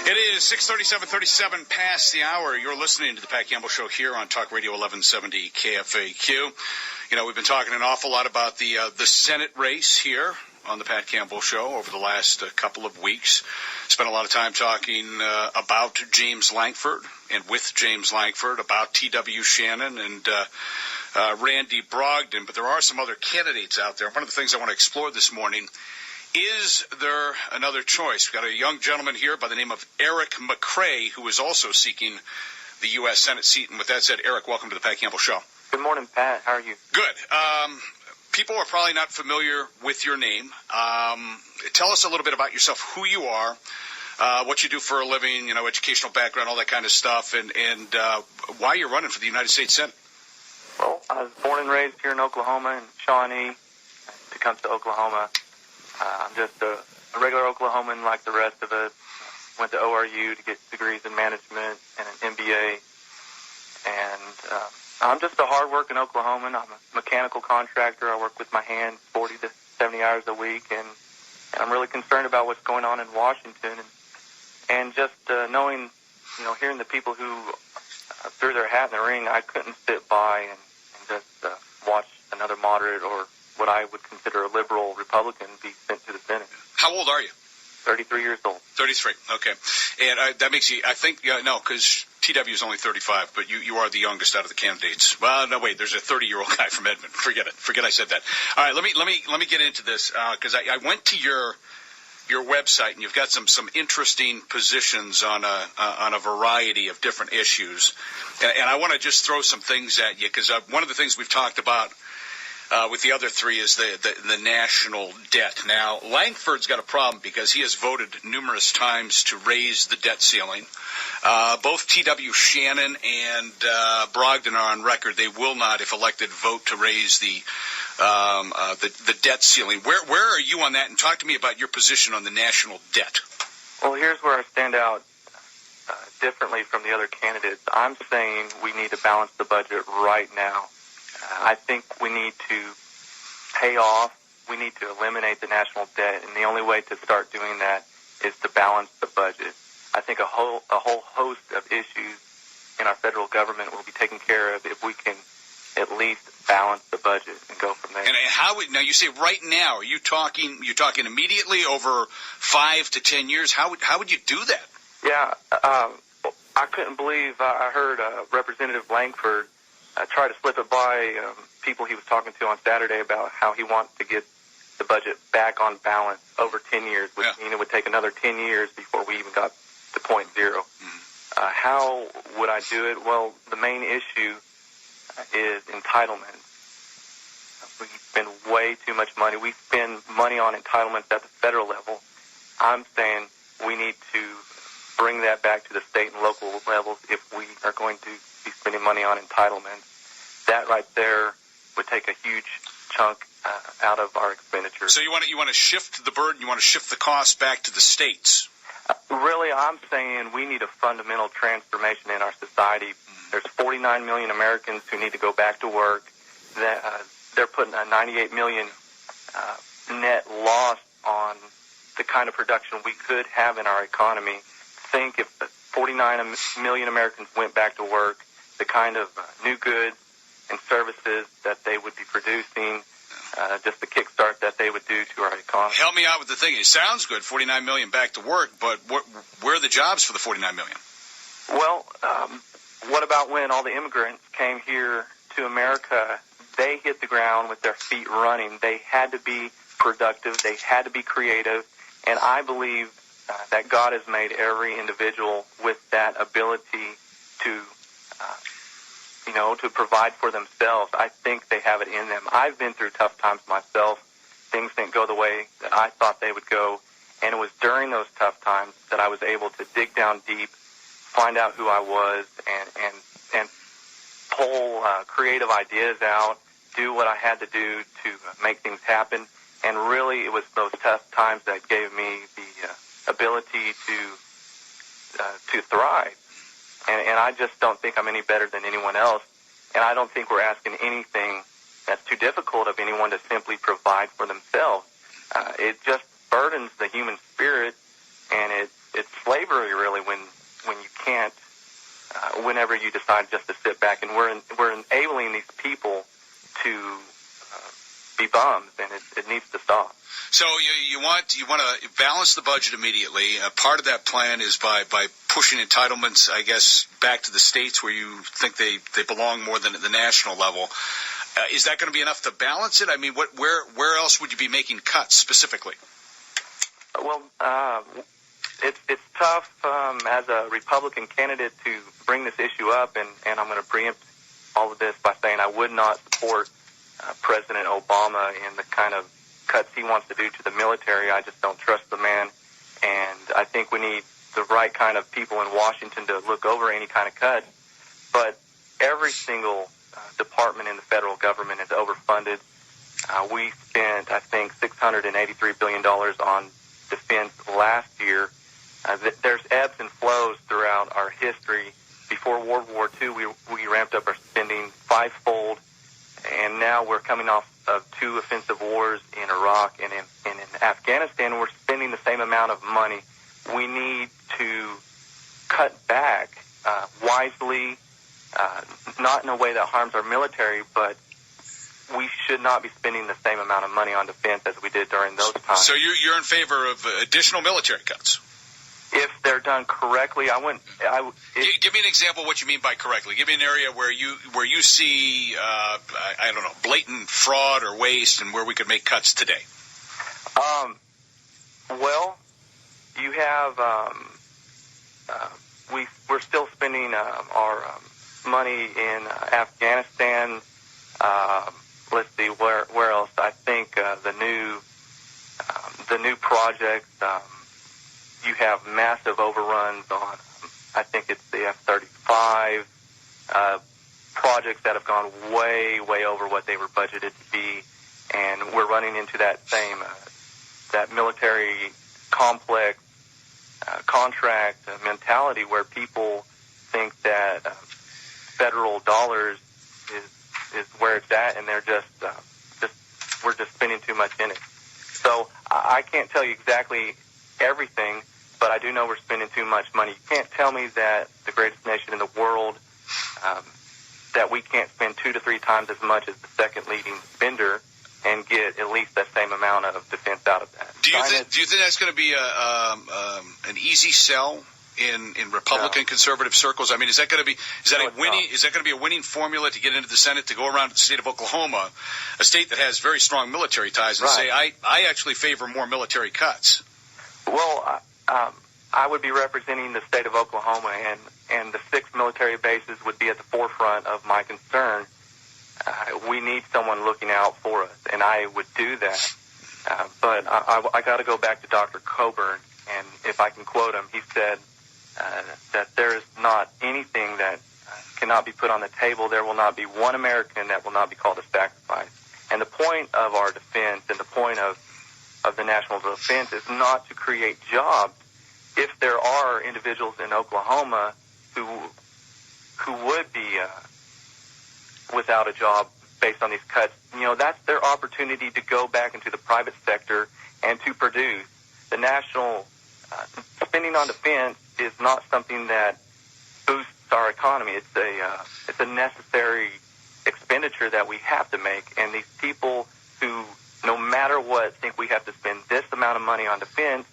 It is 6:37 past the hour. You're listening to the Pat Campbell Show here on Talk Radio 1170 KFAQ. You know, we've been talking an awful lot about the Senate race here on the Pat Campbell Show over the last couple of weeks. Spent a lot of time talking about James Lankford and with James Lankford, about T.W. Shannon and Randy Brogdon. But there are some other candidates out there. One of the things I want to explore this morning, is there another choice? We've got a young gentleman here by the name of Eric McCray, who is also seeking the U.S. Senate seat. And with that said, Eric, welcome to the Pat Campbell Show. Good morning, Pat. How are you? Good. People are probably not familiar with your name. Tell us a little bit about yourself, who you are, what you do for a living, you know, educational background, all that kind of stuff, and why you're running for the United States Senate. Well, I was born and raised here in Oklahoma, in Shawnee. To come to Oklahoma, I'm just a regular Oklahoman like the rest of us. Went to ORU to get degrees in management and an MBA. And I'm just a hard-working Oklahoman. I'm a mechanical contractor. I work with my hands 40 to 70 hours a week, and I'm really concerned about what's going on in Washington. And just knowing, you know, hearing the people who threw their hat in the ring, I couldn't sit by and just watch another moderate or what I would consider a liberal Republican be sent to the Senate. How old are you? 33 years old. 33, okay. And that makes you, I think, no, because TW is only 35, but you are the youngest out of the candidates. Well, no, wait, there's a 30-year-old guy from Edmond. Forget I said that. All right, let me get into this, because I went to your website, and you've got some interesting positions on a variety of different issues. And I want to just throw some things at you, because one of the things we've talked about with the other three is the national debt. Now, Lankford's got a problem because he has voted numerous times to raise the debt ceiling. Both T.W. Shannon and Brogdon are on record. They will not, if elected, vote to raise the debt ceiling. Where are you on that? And talk to me about your position on the national debt. Well, here's where I stand out differently from the other candidates. I'm saying we need to balance the budget right now. I think we need to pay off. We need to eliminate the national debt, and the only way to start doing that is to balance the budget. I think a whole host of issues in our federal government will be taken care of if we can at least balance the budget and go from there. And now you say right now, are you talking immediately over 5 to 10 years? How would you do that? Yeah, I couldn't believe I heard Representative Lankford try to slip it by people he was talking to on Saturday about how he wants to get the budget back on balance over 10 years, which means it would take another 10 years before we even got to point zero. Mm-hmm. How would I do it? Well, the main issue is entitlements. We spend way too much money. We spend money on entitlements at the federal level. I'm saying we need to bring that back to the state and local levels if we are going to be spending money on entitlements. That right there would take a huge chunk out of our expenditures. So you want to shift the burden, you want to shift the cost back to the states? Really, I'm saying we need a fundamental transformation in our society. There's 49 million Americans who need to go back to work. They're putting a 98 million net loss on the kind of production we could have in our economy. Think if 49 million Americans went back to work, the kind of new goods and services that they would be producing, just the kickstart that they would do to our economy. Help me out with the thing. It sounds good, 49 million back to work, but where are the jobs for the 49 million? Well, what about when all the immigrants came here to America? They hit the ground with their feet running. They had to be productive. They had to be creative. And I believe that God has made every individual with that ability to to provide for themselves. I think they have it in them. I've been through tough times myself. Things didn't go the way that I thought they would go. And it was during those tough times that I was able to dig down deep, find out who I was, and pull creative ideas out, do what I had to do to make things happen. And really, it was those tough times that gave me the ability to thrive. And I just don't think I'm any better than anyone else. And I don't think we're asking anything that's too difficult of anyone to simply provide for themselves. It just burdens the human spirit, and it's slavery, really, whenever you decide just to sit back. And we're enabling these people to be bums, and it needs to stop. So you want to balance the budget immediately. Part of that plan is by pushing entitlements, I guess, back to the states where you think they belong more than at the national level. Is that going to be enough to balance it? I mean, where else would you be making cuts specifically? Well, it's tough as a Republican candidate to bring this issue up, and I'm going to preempt all of this by saying I would not support President Obama in the kind of cuts he wants to do to the military. I just don't trust the man, and I think we need the right kind of people in Washington to look over any kind of cuts. But every single department in the federal government is overfunded. We spent, I think, $683 billion on defense last year. There's ebbs and flows throughout our history. Before World War II, we ramped up our spending fivefold, and now we're coming off of 2 offensive wars in Iraq and in Afghanistan. We're spending the same amount of money. We need to cut back wisely, not in a way that harms our military, but we should not be spending the same amount of money on defense as we did during those times. So you're in favor of additional military cuts? If they're done correctly, Give me an example of what you mean by correctly. Give me an area where you see, I don't know, blatant fraud or waste, and where we could make cuts today. Well, you have we're still spending our money in Afghanistan. Let's see, where else? I think the new projects. You have massive overruns on, I think it's the F-35, projects that have gone way, way over what they were budgeted to be, and we're running into that same, that military complex contract mentality where people think that federal dollars is where it's at, and they're we're just spending too much in it. So I can't tell you exactly everything, but I do know we're spending too much money. You can't tell me that the greatest nation in the world, that we can't spend 2 to 3 times as much as the second leading spender and get at least that same amount of defense out of that. Do you think that's going to be an easy sell in Republican conservative circles? I mean, is that going to be a winning formula to get into the Senate, to go around the state of Oklahoma, a state that has very strong military ties, and say, I actually favor more military cuts? Well, I would be representing the state of Oklahoma, and the 6 military bases would be at the forefront of my concern. We need someone looking out for us, and I would do that. But I got to go back to Dr. Coburn, and if I can quote him, he said that there is not anything that cannot be put on the table. There will not be one American that will not be called a sacrifice. And the point of our defense and the point of the national defense is not to create jobs. If there are individuals in Oklahoma who would be without a job based on these cuts, that's their opportunity to go back into the private sector and to produce. The national spending on defense is not something that boosts our economy. It's a necessary expenditure that we have to make, and these people who, no matter what, think we have to spend this amount of money on defense,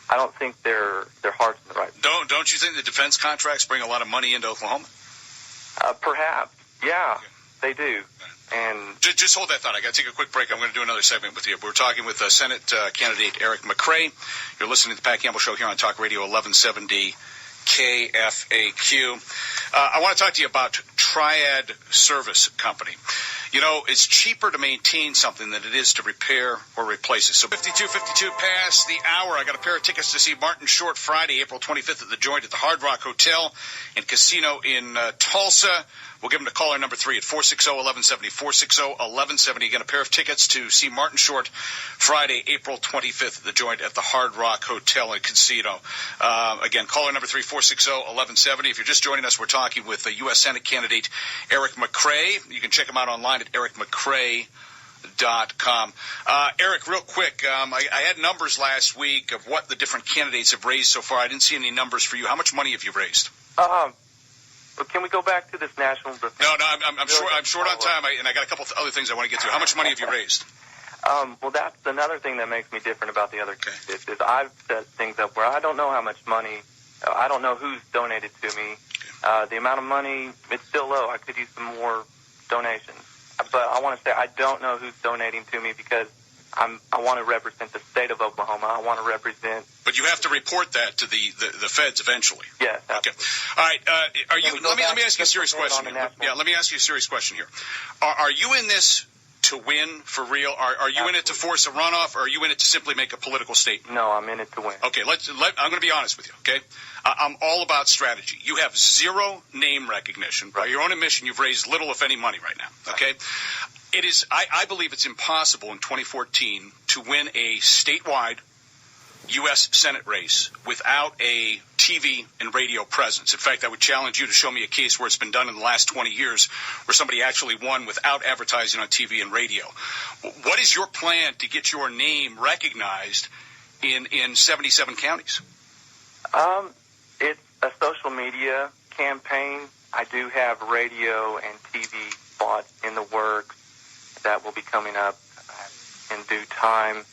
I don't think their heart's in the right place. Don't you think the defense contracts bring a lot of money into Oklahoma? Perhaps, yeah, they do. And just hold that thought. I got to take a quick break. I'm going to do another segment with you. We're talking with Senate candidate Eric McCray. You're listening to the Pat Campbell Show here on Talk Radio 1170 KFAQ. I want to talk to you about Triad Service Company. It's cheaper to maintain something than it is to repair or replace it. So 52 past the hour. I got a pair of tickets to see Martin Short Friday, April 25th at the Joint at the Hard Rock Hotel and Casino in Tulsa. We'll give them to caller number 3 at 460-1170, 460-1170. Again, a pair of tickets to see Martin Short Friday, April 25th at the Joint at the Hard Rock Hotel and Casino. Again, caller number 3, 460-1170. If you're just joining us, we're talking with U.S. Senate candidate Eric McCray. You can check him out online at ericmccray.com. Eric, real quick, I had numbers last week of what the different candidates have raised so far. I didn't see any numbers for you. How much money have you raised? can we go back to this national defense? No, I'm short on time, and I got a couple of other things I want to get to. How much money have you raised? Well, that's another thing that makes me different about the other candidates is I've set things up where I don't know how much money, I don't know who's donated to me. The amount of money, it's still low. I could use some more donations. But I want to say I don't know who's donating to me because I want to represent the state of Oklahoma. I want to represent. But you have to report that to the feds eventually. Yes. Okay. All right. Let me ask you a serious question. Yeah. Let me ask you a serious question here. Are you in this to win for real? Are you in it to force a runoff, or are you in it to simply make a political statement? No, I'm in it to win. Okay. I'm going to be honest with you. Okay. I'm all about strategy. You have zero name recognition. By your own admission, you've raised little, if any, money right now. Okay. It is. I believe it's impossible in 2014 to win a statewide U.S. Senate race without a TV and radio presence. In fact, I would challenge you to show me a case where it's been done in the last 20 years where somebody actually won without advertising on TV and radio. What is your plan to get your name recognized in 77 counties? It's a social media campaign. I do have radio and TV spots in the works that will be coming up in due time.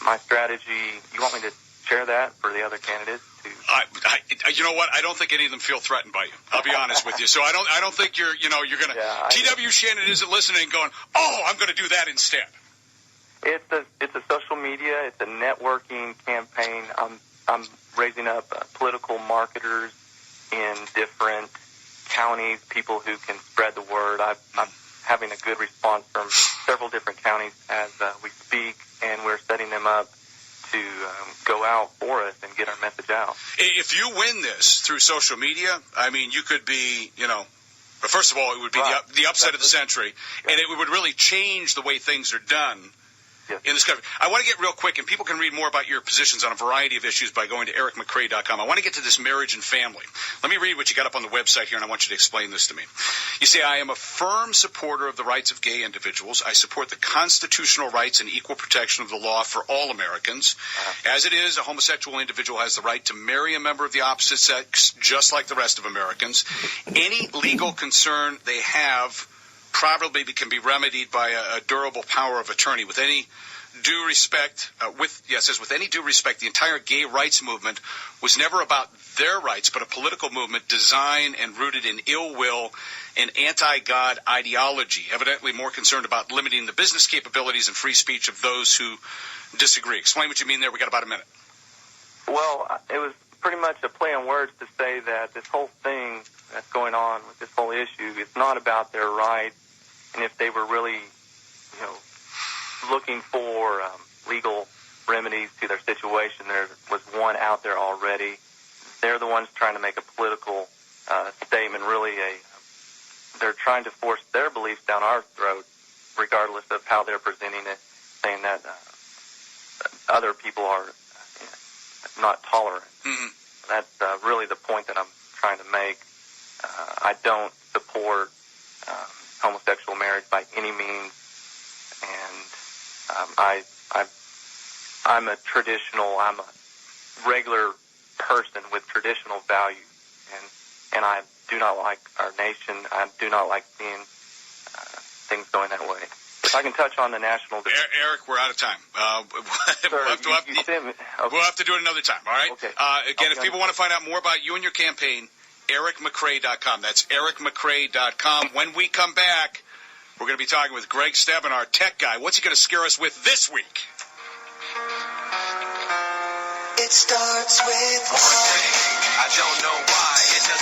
My strategy, you want me to share that for the other candidates? You know what? I don't think any of them feel threatened by you. I'll be honest with you. So I don't think you're going to. Yeah, T.W. Shannon isn't listening and going, "Oh, I'm going to do that instead." It's a social media. It's a networking campaign. I'm raising up political marketers in different counties, people who can spread the word. I'm having a good response from several different counties as we speak, and we're setting them up to go out for us and get our message out. If you win this through social media, I mean, you could be, but first of all, it would be the upset of the century, and it would really change the way things are done in this country. I want to get real quick, and people can read more about your positions on a variety of issues by going to ericmccray.com. I want to get to this marriage and family. Let me read what you got up on the website here, and I want you to explain this to me. You say, I am a firm supporter of the rights of gay individuals. I support the constitutional rights and equal protection of the law for all Americans. As it is, a homosexual individual has the right to marry a member of the opposite sex, just like the rest of Americans. Any legal concern they have probably can be remedied by a durable power of attorney. With any due respect, with any due respect, the entire gay rights movement was never about their rights, but a political movement designed and rooted in ill will and anti-God ideology, evidently more concerned about limiting the business capabilities and free speech of those who disagree. Explain what you mean there. We got about a minute. Well, it was pretty much a play on words to say that this whole thing that's going on with this whole issue, it's not about their rights. And if they were really, looking for legal remedies to their situation, there was one out there already. They're the ones trying to make a political statement, really they're trying to force their beliefs down our throat, regardless of how they're presenting it, saying that other people are not tolerant. Mm-hmm. That's really the point that I'm trying to make. I don't support homosexual marriage by any means, and I'm a regular person with traditional values, and I do not like our nation. I do not like seeing things going that way. If I can touch on the national defense. Eric, we're out of time. We'll have to do it another time, all right? Okay. Again, if people want to find out more about you and your campaign, ericmccray.com. That's ericmccray.com. When we come back, we're going to be talking with Greg Stebbin, our tech guy. What's he going to scare us with this week? It starts with one thing. I don't know why.